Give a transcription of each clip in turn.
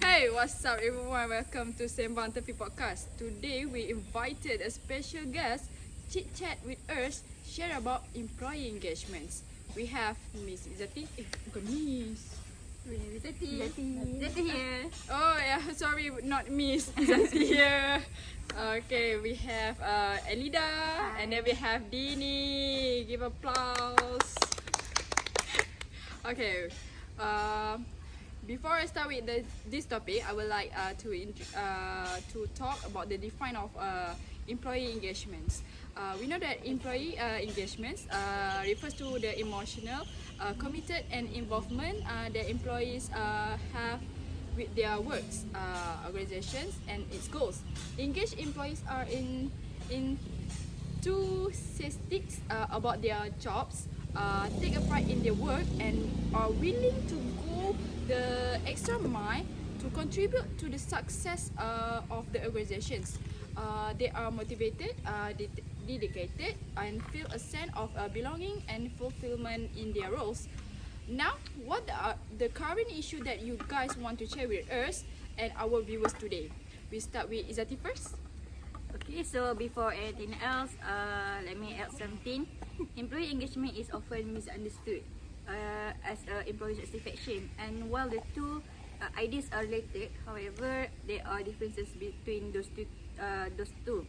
Hey, what's up everyone? Welcome to Sembang Tepi Podcast. Today we invited a special guest chit chat with us, share about employee engagements. We have Miss Izzati. Bukan Miss. Izzati here. Oh yeah, sorry, not Miss Izzati here. Okay, we have Eleeda and then we have Dini. Give applause. Okay. Before I start with this topic, I would like to talk about the define of employee engagements. We know that employee engagements refers to the emotional, committed, and involvement that employees have with their works, organizations, and its goals. Engaged employees are enthusiastic about their jobs, take a pride in their work, and are willing to go the extra mile to contribute to the success of the organizations. They are motivated, dedicated, and feel a sense of belonging and fulfillment in their roles. Now, what are the current issue that you guys want to share with us and our viewers today? We start with Izzati first. Okay, so before anything else, let me add something. Employee engagement is often misunderstood as employee satisfaction, and while the two ideas are related, however, there are differences between those two.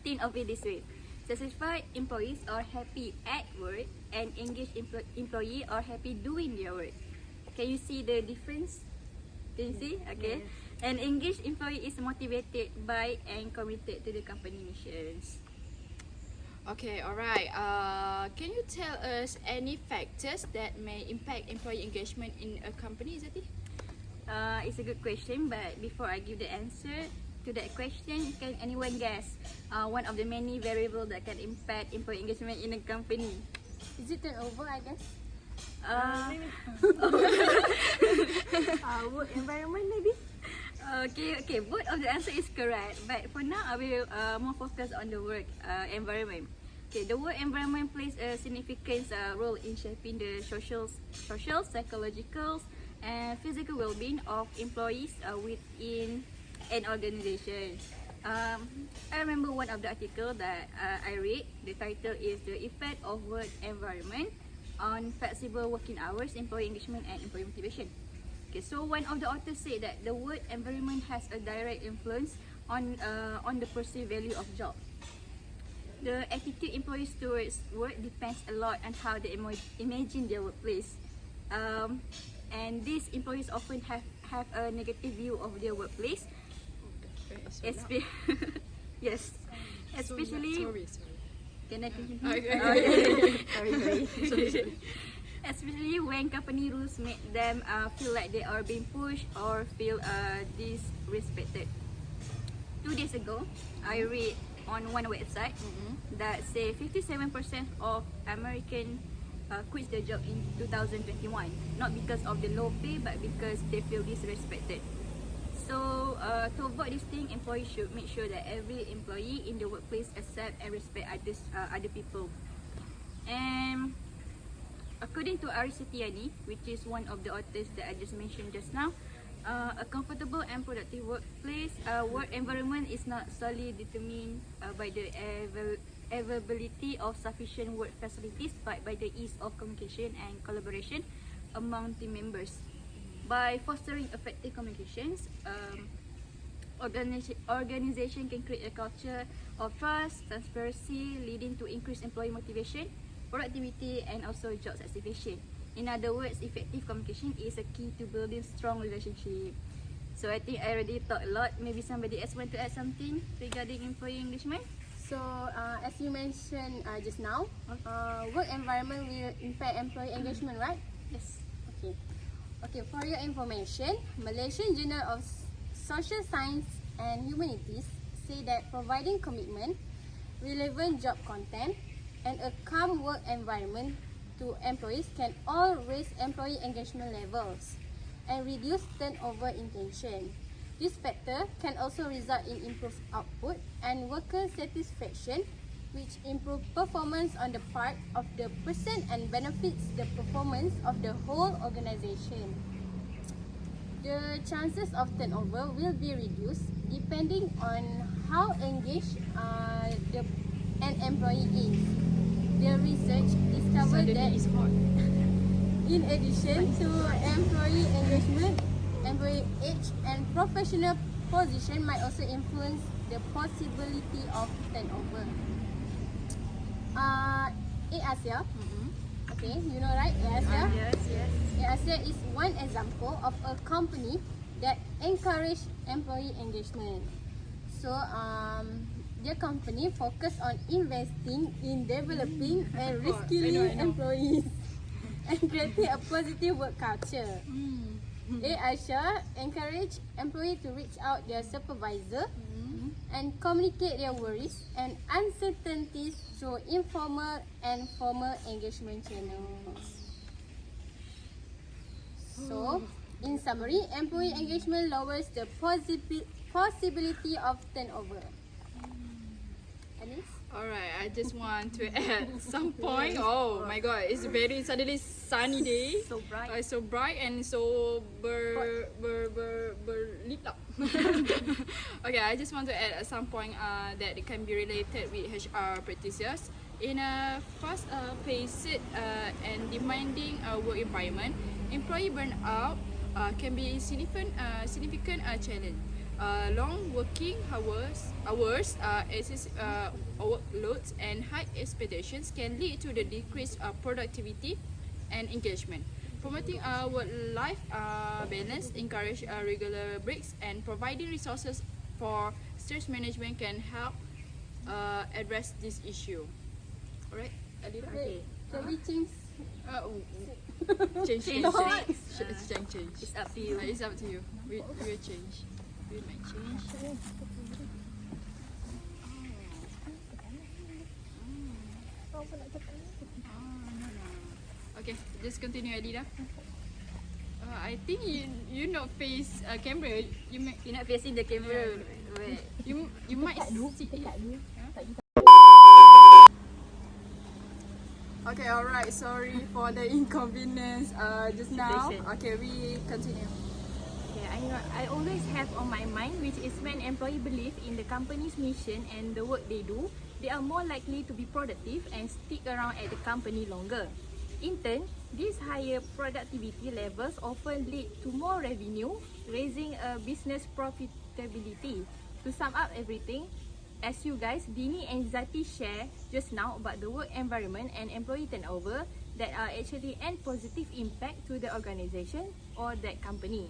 Think of it this way: satisfied employees are happy at work, and engaged employees are happy doing their work. Can you see the difference? Can you see? Okay. Yes. An engaged employee is motivated by and committed to the company missions. Okay, alright. Can you tell us any factors that may impact employee engagement in a company, Izzati? It's a good question, but before I give the answer to that question, can anyone guess one of the many variables that can impact employee engagement in a company? Is it turnover, I guess? Work environment maybe? Okay, both of the answer is correct, but for now I will more focus on the work environment. Okay, the work environment plays a significant role in shaping the social, psychological, and physical well-being of employees within an organization. I remember one of the article that I read. The title is "The Effect of Work Environment on Flexible Working Hours, Employee Engagement, and Employee Motivation." Okay, so one of the authors said that the work environment has a direct influence on the perceived value of job. The attitude employees towards work depends a lot on how they imagine their workplace, and these employees often have a negative view of their workplace. Yes, especially. Sorry. Can I continue? Okay. Sorry. Especially when company rules make them feel like they are being pushed or feel disrespected. 2 days ago, I read on one website that say 57% of Americans quit their job in 2021, not because of the low pay, but because they feel disrespected. So to avoid this thing, employees should make sure that every employee in the workplace accept and respect other people. And according to Aristiani, which is one of the authors that I just mentioned just now, a comfortable and productive workplace work environment is not solely determined by the availability of sufficient work facilities, but by the ease of communication and collaboration among team members. By fostering effective communications, organization can create a culture of trust, transparency, leading to increased employee motivation, productivity, and also job satisfaction. In other words, effective communication is a key to building strong relationship. So I think I already talked a lot. Maybe somebody else want to add something regarding employee engagement? So, as you mentioned just now, work environment will impact employee engagement, right? Yes. Okay, for your information, Malaysian Journal of Social Science and Humanities say that providing commitment, relevant job content, and a calm work environment to employees can all raise employee engagement levels and reduce turnover intention. This factor can also result in improved output and worker satisfaction which improve performance on the part of the person and benefits the performance of the whole organization. The chances of turnover will be reduced depending on how engaged an employee is. The research discovered that It's hot. in addition to employee engagement, employee age and professional position might also influence the possibility of turnover. Asia, okay, you know right, Asia. Yes. Asia is one example of a company that encourage employee engagement. So, their company focus on investing in developing and reskilling employees and creating a positive work culture. Asia encourage employees to reach out their supervisor and communicate their worries and uncertainties through informal and formal engagement channels. So, in summary, employee engagement lowers the possibility of turnover. Anis? Alright, I just want to add some point. Oh my god, it's very suddenly sunny day. So bright. So bright and so berlipat. Okay, I just want to add some point that can be related with HR practices. In a fast-paced and demanding work environment, employee burnout can be a significant challenge. Long working hours, excessive workloads, and high expectations can lead to the decreased productivity and engagement. Promoting work-life balance, encourage regular breaks, and providing resources for stress management can help address this issue. Alright, Eleeda? Okay. Can we change? Change. It's up to you. It's up to you. We will change. We might change. Okay, just continue, Eleeda. I think you not face camera. You're not facing the camera. Wait. You might see it. Okay, alright. Sorry for the inconvenience just now. Situation. Okay, we continue. Okay, I always have on my mind, which is when employees believe in the company's mission and the work they do, they are more likely to be productive and stick around at the company longer. In turn, these higher productivity levels often lead to more revenue, raising a business profitability. To sum up everything, as you guys, Dini and Izzati share just now about the work environment and employee turnover that are actually a positive impact to the organization or that company.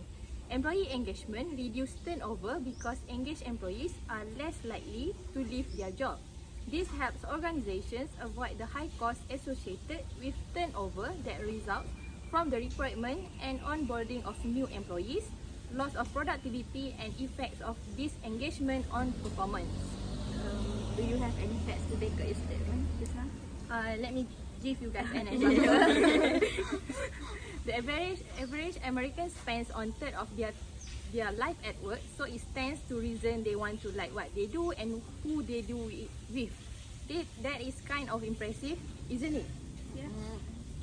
Employee engagement reduces turnover because engaged employees are less likely to leave their job. This helps organizations avoid the high costs associated with turnover that results from the recruitment and onboarding of new employees, loss of productivity, and effects of disengagement on performance. Do you have any facts to back up your statement just now? Let me give you guys an example. The average American spends on third of their life at work, so it stands to reason they want to like what they do and who they do it with. That is kind of impressive, isn't it? Yeah.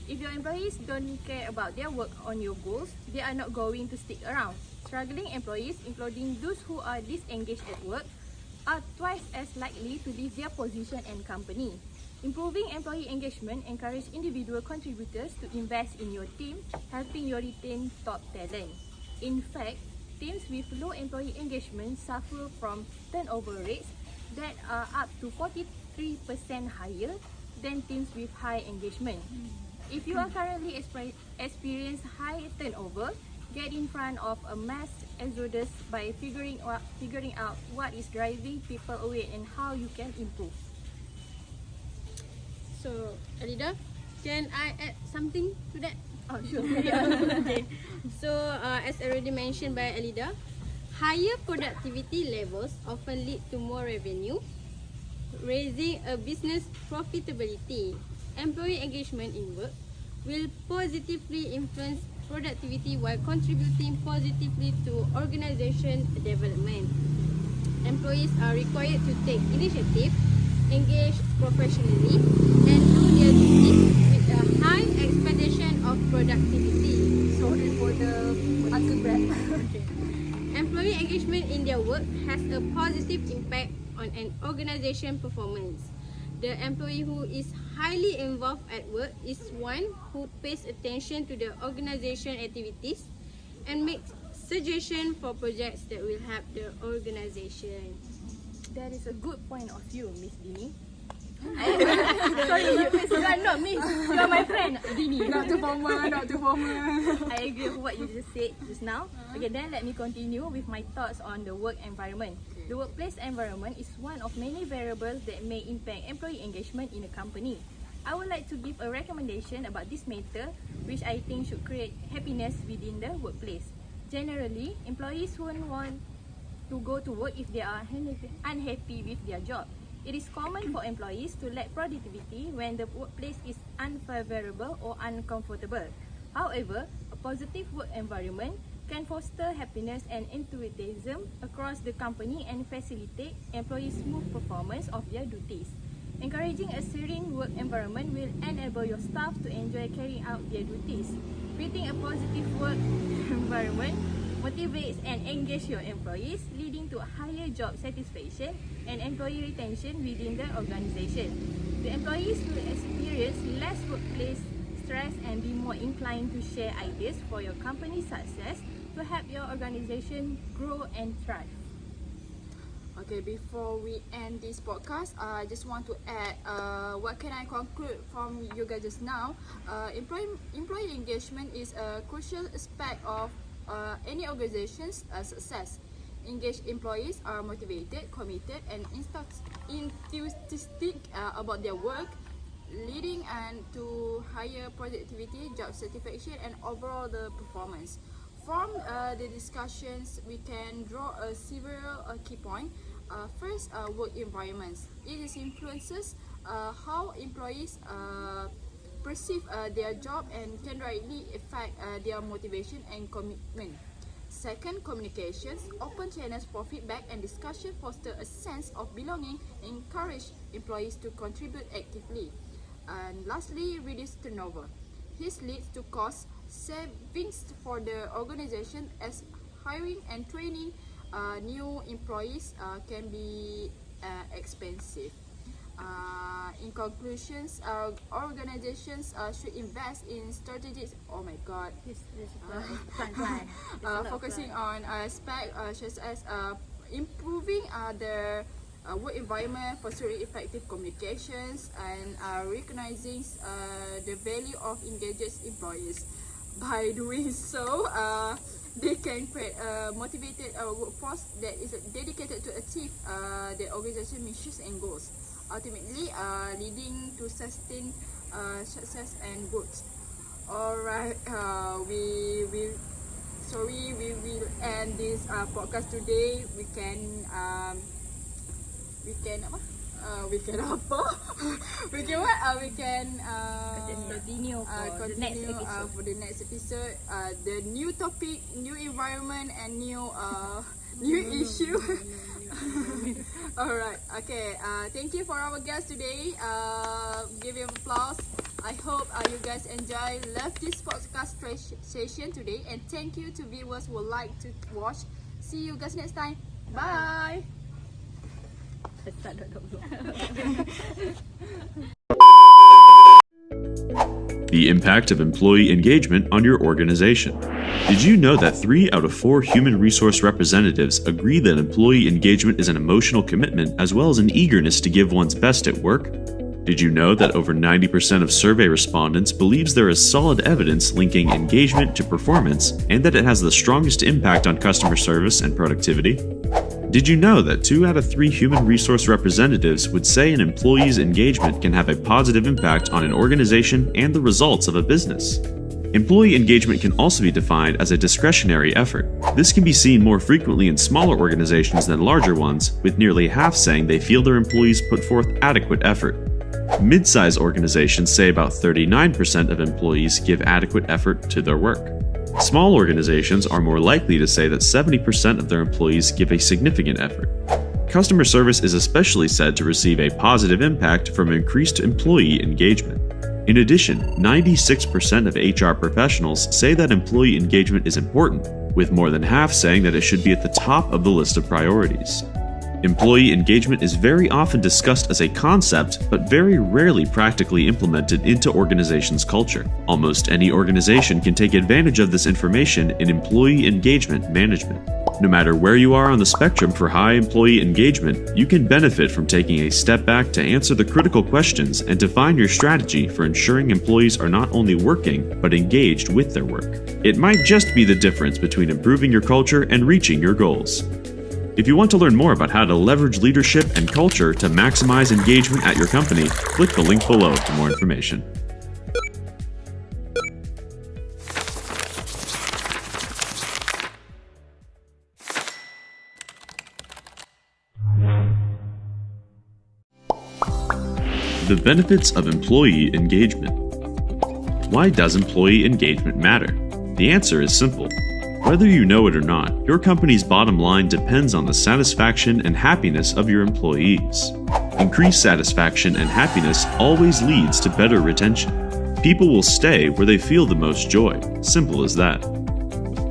If your employees don't care about their work on your goals, they are not going to stick around. Struggling employees, including those who are disengaged at work, are twice as likely to leave their position and company. Improving employee engagement encourages individual contributors to invest in your team, helping you retain top talent. In fact, teams with low employee engagement suffer from turnover rates that are up to 43% higher than teams with high engagement. If you are currently experience high turnover, get in front of a mass exodus by figuring out what is driving people away and how you can improve. So, Eleeda, can I add something to that? Oh, sure. Okay. So, as already mentioned by Eleeda, higher productivity levels often lead to more revenue, raising a business profitability. Employee engagement in work will positively influence productivity while contributing positively to organization development. Employees are required to take initiative, engage professionally, and do their duties with a high expectation of productivity. Sorry for the Uncle Brad. Employee engagement in their work has a positive impact on an organization performance. The employee who is highly involved at work is one who pays attention to the organization activities and makes suggestions for projects that will help the organization. That is a good point of view, Miss Dini. Sorry, not Miss. You are my friend, Dini. Not too formal. I agree with what you just said just now. Okay, then let me continue with my thoughts on the work environment. The workplace environment is one of many variables that may impact employee engagement in a company. I would like to give a recommendation about this matter, which I think should create happiness within the workplace. Generally, employees won't want to go to work if they are unhappy with their job. It is common for employees to lack productivity when the workplace is unfavorable or uncomfortable. However, a positive work environment can foster happiness and enthusiasm across the company and facilitate employees' smooth performance of their duties. Encouraging a serene work environment will enable your staff to enjoy carrying out their duties. Creating a positive work environment motivates and engages your employees, leading to higher job satisfaction and employee retention within the organization. The employees will experience less workplace stress and be more inclined to share ideas for your company's success to help your organization grow and thrive. Okay, before we end this podcast, I just want to add what can I conclude from you guys just now. Employee engagement is a crucial aspect of any organization's success. Engaged employees are motivated, committed, and enthusiastic about their work, leading to higher productivity, job satisfaction, and overall the performance. From the discussions, we can draw several key points. First, work environments. It is influences how employees perceive their job and can directly affect their motivation and commitment. Second, communications. Open channels for feedback and discussion foster a sense of belonging and encourage employees to contribute actively. And lastly, reduce turnover. This leads to cost savings for the organization as hiring and training new employees can be expensive. In conclusions, organizations should invest in strategies. Oh my God! Focusing on aspects such as improving the work environment, fostering effective communications, and recognizing the value of engaged employees. By doing so, they can create a motivated workforce that is dedicated to achieve the organization missions and goals, ultimately leading to sustained success and growth. Alright, we will end this podcast today. We can apa? We can Continue for the next episode. For the next episode. The new topic, new environment, and new issue. Alright, okay. Thank you for our guest today. Give him applause. I hope you guys love this podcast session today, and thank you to viewers who would like to watch. See you guys next time. Bye. The impact of employee engagement on your organization. Did you know that 3 out of 4 human resource representatives agree that employee engagement is an emotional commitment as well as an eagerness to give one's best at work? Did you know that over 90% of survey respondents believes there is solid evidence linking engagement to performance and that it has the strongest impact on customer service and productivity? Did you know that 2 out of 3 human resource representatives would say an employee's engagement can have a positive impact on an organization and the results of a business? Employee engagement can also be defined as a discretionary effort. This can be seen more frequently in smaller organizations than larger ones, with nearly half saying they feel their employees put forth adequate effort. Mid-size organizations say about 39% of employees give adequate effort to their work. Small organizations are more likely to say that 70% of their employees give a significant effort. Customer service is especially said to receive a positive impact from increased employee engagement. In addition, 96% of HR professionals say that employee engagement is important, with more than half saying that it should be at the top of the list of priorities. Employee engagement is very often discussed as a concept, but very rarely practically implemented into organizations' culture. Almost any organization can take advantage of this information in employee engagement management. No matter where you are on the spectrum for high employee engagement, you can benefit from taking a step back to answer the critical questions and define your strategy for ensuring employees are not only working, but engaged with their work. It might just be the difference between improving your culture and reaching your goals. If you want to learn more about how to leverage leadership and culture to maximize engagement at your company, click the link below for more information. The benefits of employee engagement. Why does employee engagement matter? The answer is simple. Whether you know it or not, your company's bottom line depends on the satisfaction and happiness of your employees. Increased satisfaction and happiness always leads to better retention. People will stay where they feel the most joy. Simple as that.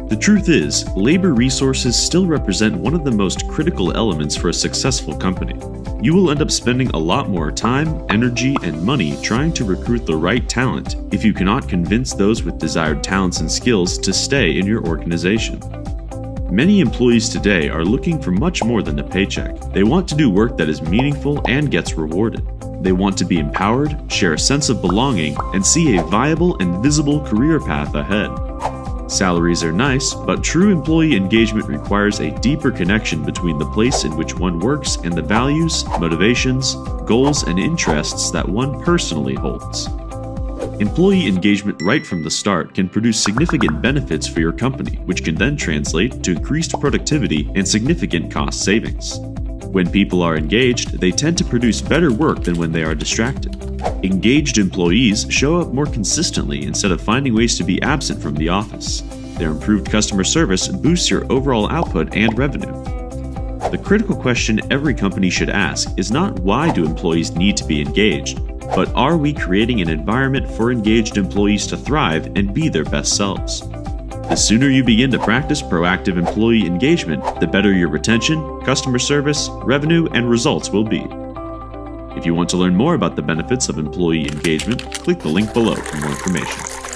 The truth is, labor resources still represent one of the most critical elements for a successful company. You will end up spending a lot more time, energy, and money trying to recruit the right talent if you cannot convince those with desired talents and skills to stay in your organization. Many employees today are looking for much more than a paycheck. They want to do work that is meaningful and gets rewarded. They want to be empowered, share a sense of belonging, and see a viable and visible career path ahead. Salaries are nice, but true employee engagement requires a deeper connection between the place in which one works and the values, motivations, goals, and interests that one personally holds. Employee engagement right from the start can produce significant benefits for your company, which can then translate to increased productivity and significant cost savings. When people are engaged, they tend to produce better work than when they are distracted. Engaged employees show up more consistently instead of finding ways to be absent from the office. Their improved customer service boosts your overall output and revenue. The critical question every company should ask is not why do employees need to be engaged, but are we creating an environment for engaged employees to thrive and be their best selves? The sooner you begin to practice proactive employee engagement, the better your retention, customer service, revenue, and results will be. If you want to learn more about the benefits of employee engagement, click the link below for more information.